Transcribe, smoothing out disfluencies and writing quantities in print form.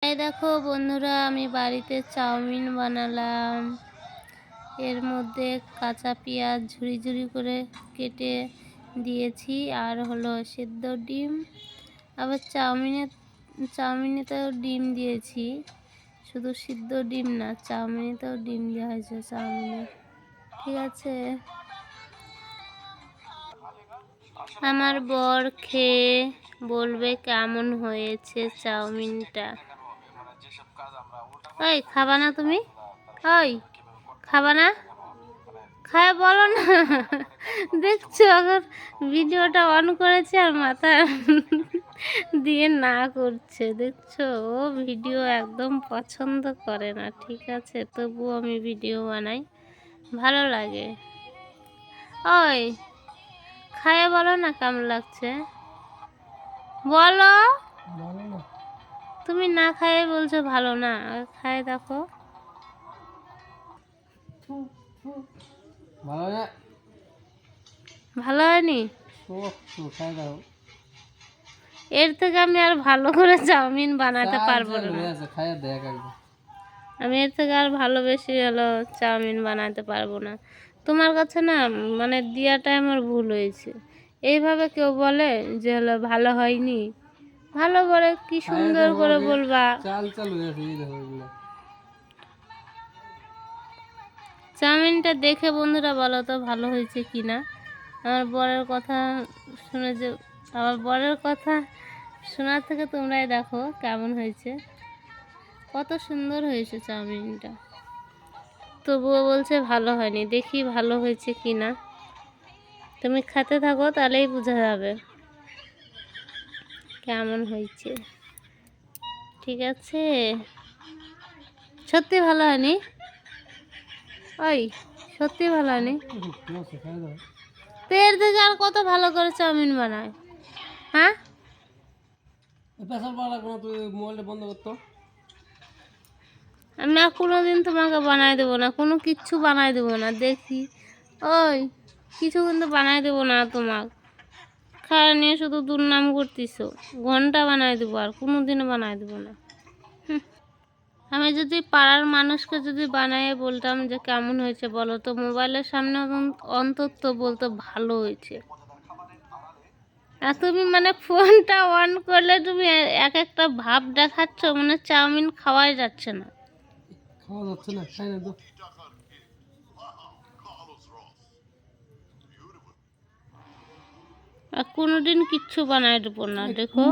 এই দেখো বন্ধুরা, আমি বাড়িতে চাউমিন বানালাম। এর মধ্যে কাঁচা পেঁয়াজ ঝুরি ঝুরি করে কেটে দিয়েছি, আর হলো সেদ্ধ ডিম। আবার চাউমিনেতেও ডিম দিয়েছি, শুধু সিদ্ধ ডিম না, চাউমিনেতেও ডিম দেওয়া হয়েছে চাউমিনে। ঠিক আছে, আমার বর খেয়ে বলবে কেমন হয়েছে চাউমিনটা। ওই খাবা না তুমি? ওই খাবা না? খায় বলো না। দেখছো, এখন ভিডিওটা অন করেছে আর মাথা দিয়ে না করছে। দেখছো, ও ভিডিও একদম পছন্দ করে না। ঠিক আছে, তবুও আমি ভিডিও বানাই, ভালো লাগে। ওই খায় বলো না কেমন লাগছে, বলো। তুমি না খায় বলছো ভালো না, খায় দেখো। ভালো হয়নি? এর থেকে আমি আর ভালো করে চাউমিন বানাতে পারবো না। আমি এর থেকে আর ভালোবেসে হলো চাউমিন বানাতে পারবো না। তোমার কাছে না মানে দেওয়াটাই আমার ভুল হয়েছে। এইভাবে কেউ বলে যে হলো ভালো হয়নি, ভালো বলে কি সুন্দর করে বলবা। চাউমিনটা দেখে বন্ধুরা বলো তো ভালো হয়েছে কি না। আমার বরের কথা শুনে যে, আমার বরের কথা শোনার থেকে তোমরাই দেখো কেমন হয়েছে, কত সুন্দর হয়েছে চাউমিনটা। তবুও বলছে ভালো হয়নি। দেখি ভালো হয়েছে কি না, তুমি খেতে থাকো, তাহলেই বোঝা যাবে কেমন হয়েছে। ঠিক আছে, সত্যি ভালো হয়নি? ওই সত্যি ভালো হয়নি? এর থেকে আর কত ভালো করে চাউমিন বানায়। হ্যাঁ, আমি আর কোনোদিন তোমাকে বানাই দেবো না, কোনো কিচ্ছু বানাই দেবো না। দেখি, ওই কিছু কিন্তু বানাই দেবো না তোমাকে। খাওয়া নিয়ে শুধু দুর্নাম করতেছো। ঘন্টা বানাই দেবো, আর কোনোদিনও বানাই দেবো না। আমি যদি পাড়ার মানুষকে যদি বানাইয়ে বলতাম যে কেমন হয়েছে বলো, তো মোবাইলের সামনে অন্তত বলতো ভালো হয়েছে। আর তুমি মানে ফোনটা অন করলে তুমি এক একটা ভাব দেখাচ্ছ, মানে চাউমিন খাওয়াই যাচ্ছে না। আর কোনোদিন কিচ্ছু বানাই দেবো না, দেখো।